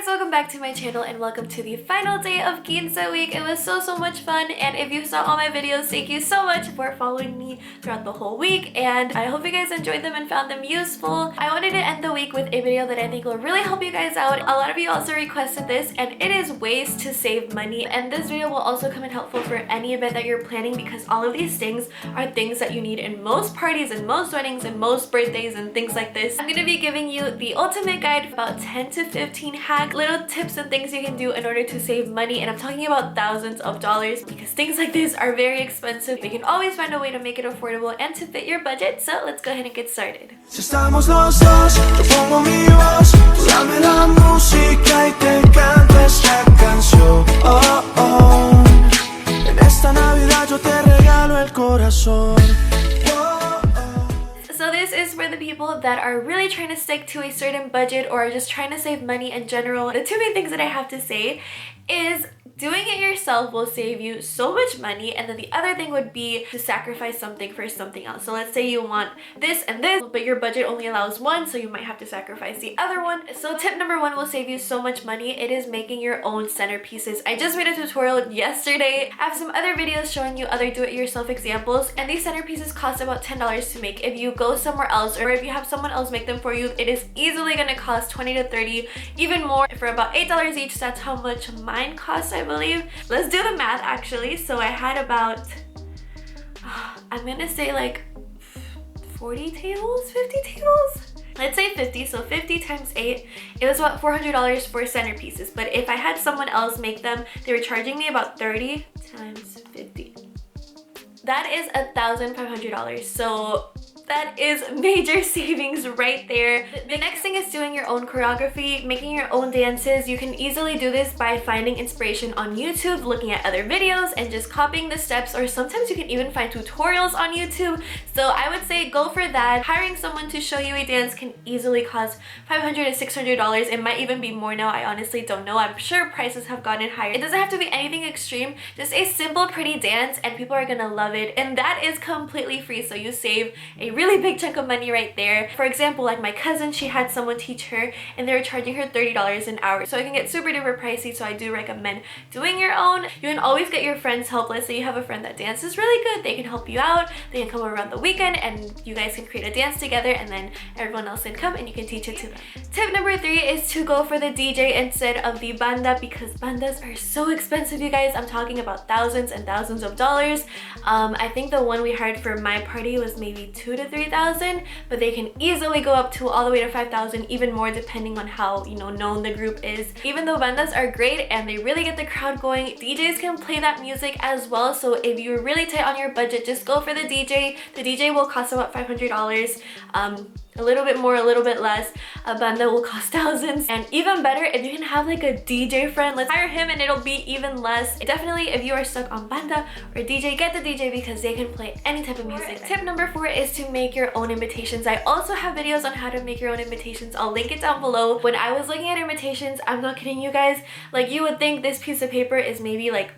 guys, welcome back to my channel and welcome to the final day of quince week. It was so much fun, and if you saw all my videos, thank you so much for following me throughout the whole week, and I hope you guys enjoyed them and found them useful. I wanted to end the week with a video that I think will really help you guys out. A lot of you also requested this, and it is ways to save money, and this video will also come in helpful for any event that you're planning because all of these things are things that you need in most parties and most weddings and most birthdays and things like this. I'm going to be giving you the ultimate guide for about 10 to 15 hack little tips and things you can do in order to save money, and I'm talking about thousands of dollars because things like this are very expensive. You can always find a way to make it affordable and to fit your budget, so let's go ahead and get started. Si estamos los dos, yo pongo mi voz, tú dame la música y te canto esta canción. Oh, oh. En esta Navidad yo te regalo el corazón. So this is for the people that are really trying to stick to a certain budget or are just trying to save money in general. The two main things that I have to say is doing it yourself will save you so much money, and then the other thing would be to sacrifice something for something else. So let's say you want this and this, but your budget only allows one, so you might have to sacrifice the other one. So tip number one will save you so much money. It is making your own centerpieces. I just made a tutorial yesterday. I have some other videos showing you other do-it-yourself examples, and these centerpieces cost about $10 to make. If you go somewhere else or if you have someone else make them for you, it is easily going to cost $20 to $30, even more. For about $8 each, that's how much mine costs, I believe. Let's do the math actually. So I had about, I'm gonna say like 40 tables, 50 tables? Let's say 50, so 50 times 8, it was about $400 for centerpieces. But if I had someone else make them, they were charging me about 30 times 50. That is $1,500. So that is major savings right there. The next thing is doing your own choreography, making your own dances. You can easily do this by finding inspiration on YouTube, looking at other videos, and just copying the steps, or sometimes you can even find tutorials on YouTube. So I would say go for that. Hiring someone to show you a dance can easily cost $500 to $600. It might even be more now. I honestly don't know. I'm sure prices have gotten higher. It doesn't have to be anything extreme. Just a simple, pretty dance, and people are gonna love it. And that is completely free, so you save a really big chunk of money right there. For example, like my cousin, she had someone teach her and they were charging her $30 an hour. So it can get super duper pricey, so I do recommend doing your own. You can always get your friends help. Let's say you have a friend that dances really good, they can help you out. They can come around the weekend and you guys can create a dance together, and then everyone else can come and you can teach it to them. Tip number 3 is to go for the DJ instead of the banda, because bandas are so expensive, you guys. I'm talking about thousands and thousands of dollars. I think the one we hired for my party was maybe $2,000 to $3,000, but they can easily go up to all the way to $5,000, even more depending on how, you know, known the group is. Even though bandas are great and they really get the crowd going, DJs can play that music as well. So if you're really tight on your budget, just go for the DJ. The DJ will cost about $500. A little bit more, a little bit less. A banda will cost thousands. And even better, if you can have like a DJ friend, let's hire him and it'll be even less. Definitely, if you are stuck on banda or DJ, get the DJ because they can play any type of music. Tip number 4 is to make your own invitations. I also have videos on how to make your own invitations. I'll link it down below. When I was looking at invitations, I'm not kidding you guys, like you would think this piece of paper is maybe like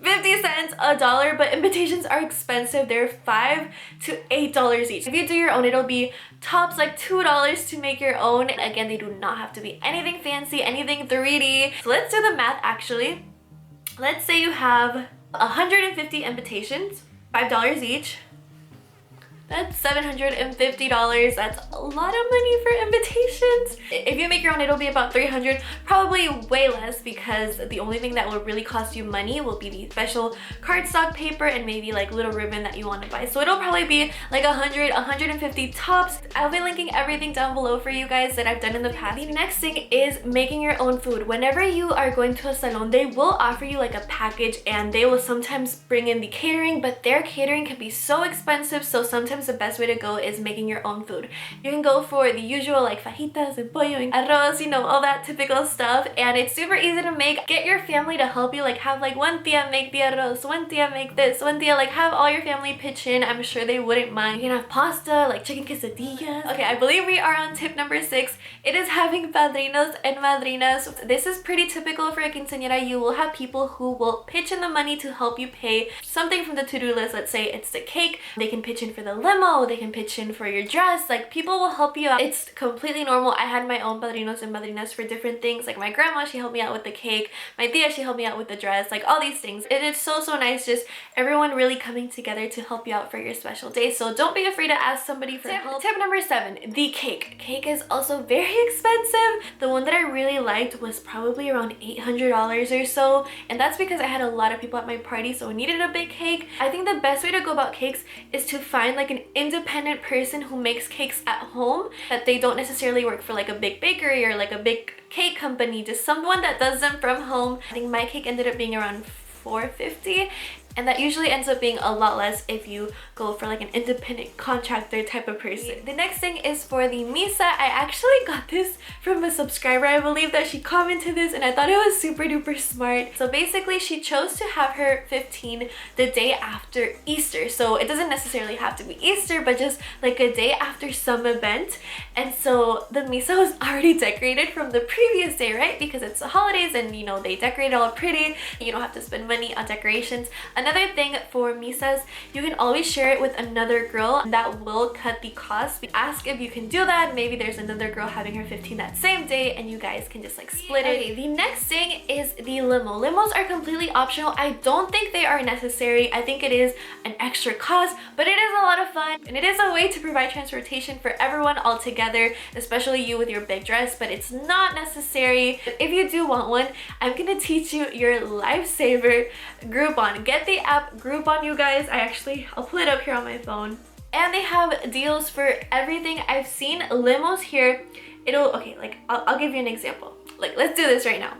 50 cents, $1, but invitations are expensive. They're $5 to $8 each. If you do your own, it'll be tops like $2 to make your own. Again, they do not have to be anything fancy, anything 3D. So let's do the math actually. Let's say you have 150 invitations, $5 each. That's $750. That's a lot of money for invitations. If you make your own, it'll be about $300, probably way less, because the only thing that will really cost you money will be the special cardstock paper and maybe like little ribbon that you want to buy. So it'll probably be like 100, 150 tops. I'll be linking everything down below for you guys that I've done in the past. The next thing is making your own food. Whenever you are going to a salon, they will offer you like a package, and they will sometimes bring in the catering, but their catering can be so expensive, so sometimes the best way to go is making your own food. You can go for the usual like fajitas and pollo and arroz, you know, all that typical stuff, and it's super easy to make. Get your family to help you, like have like one tia make the arroz, one tia make this, one tia, like have all your family pitch in. I'm sure they wouldn't mind. You can have pasta, like chicken quesadillas. Okay, I believe we are on tip number 6. It is having padrinos and madrinas. This is pretty typical for a quinceañera. You will have people who will pitch in the money to help you pay something from the to-do list. Let's say it's the cake. They can pitch in for the limo, they can pitch in for your dress. Like, people will help you out. It's completely normal. I had my own padrinos and madrinas for different things. Like my grandma, she helped me out with the cake. My tia, she helped me out with the dress. Like all these things. And it's so nice, just everyone really coming together to help you out for your special day. So don't be afraid to ask somebody for help. Tip number 7, the cake. Cake is also very expensive. The one that I really liked was probably around $800 or so. And that's because I had a lot of people at my party, so I needed a big cake. I think the best way to go about cakes is to find like an independent person who makes cakes at home, that they don't necessarily work for like a big bakery or like a big cake company, just someone that does them from home. I think my cake ended up being around $450, and that usually ends up being a lot less if you go for like an independent contractor type of person. The next thing is for the misa. I actually got this from a subscriber, I believe, that she commented this, and I thought it was super duper smart. So basically she chose to have her 15 the day after Easter. So it doesn't necessarily have to be Easter, but just like a day after some event. And so the misa was already decorated from the previous day, right? Because it's the holidays and you know, they decorate it all pretty. You don't have to spend money on decorations. Another thing for misas, you can always share it with another girl. That will cut the cost. Ask if you can do that. Maybe there's another girl having her 15 that same day and you guys can just like split it. Okay, the next thing is the limo. Limos are completely optional. I don't think they are necessary. I think it is an extra cost, but it is a lot of fun and it is a way to provide transportation for everyone all together, especially you with your big dress, but it's not necessary. If you do want one, I'm gonna teach you your lifesaver Groupon. Get the app Groupon, you guys. I'll pull it up here on my phone. And they have deals for everything. I've seen limos here. I'll give you an example. Like, let's do this right now.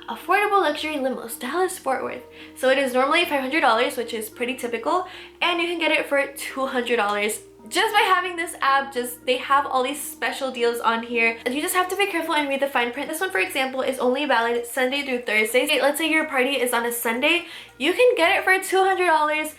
Affordable luxury limos, Dallas Fort Worth. So it is normally $500, which is pretty typical, and you can get it for $200. Just by having this app, they have all these special deals on here. You just have to be careful and read the fine print. This one, for example, is only valid Sunday through Thursday. Let's say your party is on a Sunday, you can get it for $200.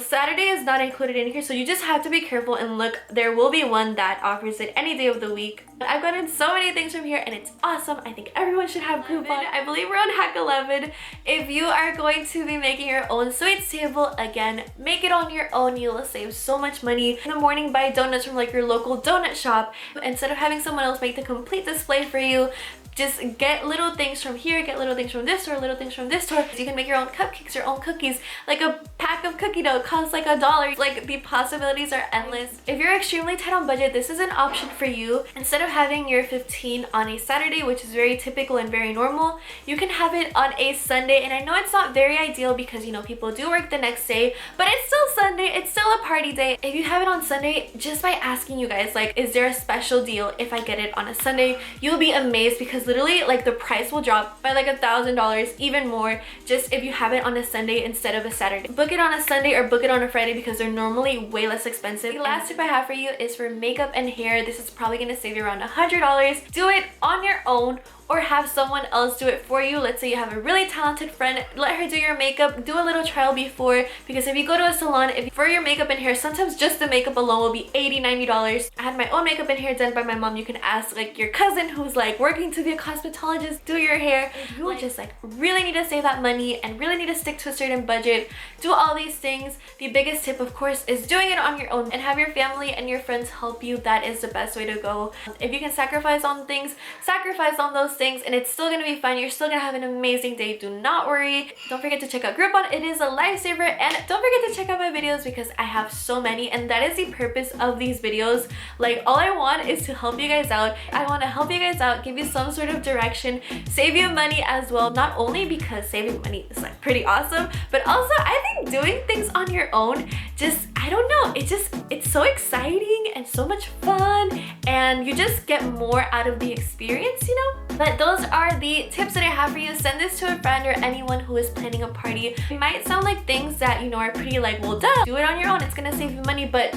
Saturday is not included in here, so you just have to be careful and look. There will be one that offers it any day of the week. I've gotten so many things from here and it's awesome. I think everyone should have Groupon. I believe we're on hack 11. If you are going to be making your own sweets table, again, make it on your own. You will save so much money. In the morning, buy donuts from like your local donut shop. Instead of having someone else make the complete display for you, just get little things from here, get little things from this store, little things from this store. You can make your own cupcakes, your own cookies. Like a pack of cookie dough costs like $1. Like, the possibilities are endless. If you're extremely tight on budget, this is an option for you. Instead of having your 15 on a Saturday, which is very typical and very normal, you can have it on a Sunday. And I know it's not very ideal because, you know, people do work the next day, but it's still Sunday, it's still a party day. If you have it on Sunday, just by asking you guys, like, is there a special deal if I get it on a Sunday, you'll be amazed, because literally, like, the price will drop by like $1,000, even more, just if you have it on a Sunday instead of a Saturday. Book it on a Sunday or book it on a Friday because they're normally way less expensive. The last tip I have for you is for makeup and hair. This is probably gonna save you around $100. Do it on your own or have someone else do it for you. Let's say you have a really talented friend, let her do your makeup, do a little trial before, because if you go to a salon, for your makeup and hair, sometimes just the makeup alone will be $80, $90. I had my own makeup and hair done by my mom. You can ask like your cousin who's like working to be a cosmetologist, do your hair. If you just like really need to save that money and really need to stick to a certain budget, do all these things. The biggest tip, of course, is doing it on your own and have your family and your friends help you. That is the best way to go. If you can sacrifice on things, sacrifice on those things, and it's still gonna be fun. You're still gonna have an amazing day. Do not worry. Don't forget to check out Groupon. It is a lifesaver. And don't forget to check out my videos because I have so many, and that is the purpose of these videos. Like, all I want is to help you guys out. I want to help you guys out, give you some sort of direction, save you money as well. Not only because saving money is like pretty awesome, but also I think doing things on your own, just, I don't know, it's so exciting and so much fun, and you just get more out of the experience, you know? But those are the tips that I have for you. Send this to a friend or anyone who is planning a party. It might sound like things that, you know, are pretty like, well, duh, do it on your own, it's gonna save you money, but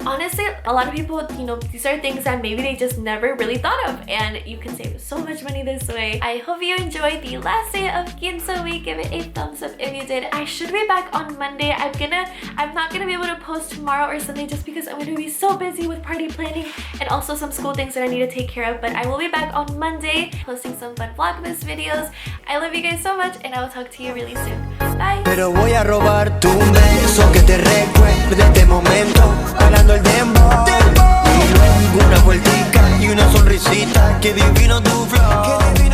honestly, a lot of people, you know, these are things that maybe they just never really thought of, and you can save so much money this way. I hope you enjoyed the last day of Quince week. Give it a thumbs up if you did. I should be back on Monday. I'm not gonna be able to post tomorrow or Sunday just because I'm gonna be so busy with party planning and also some school things that I need to take care of, but I will be back on Monday posting some fun Vlogmas videos. I love you guys so much, and I will talk to you really soon. Bye. Pero voy a robarte un beso que te recuerde este momento, bailando el dembow. Y luego una vueltica y una sonrisita, que divino tu flow.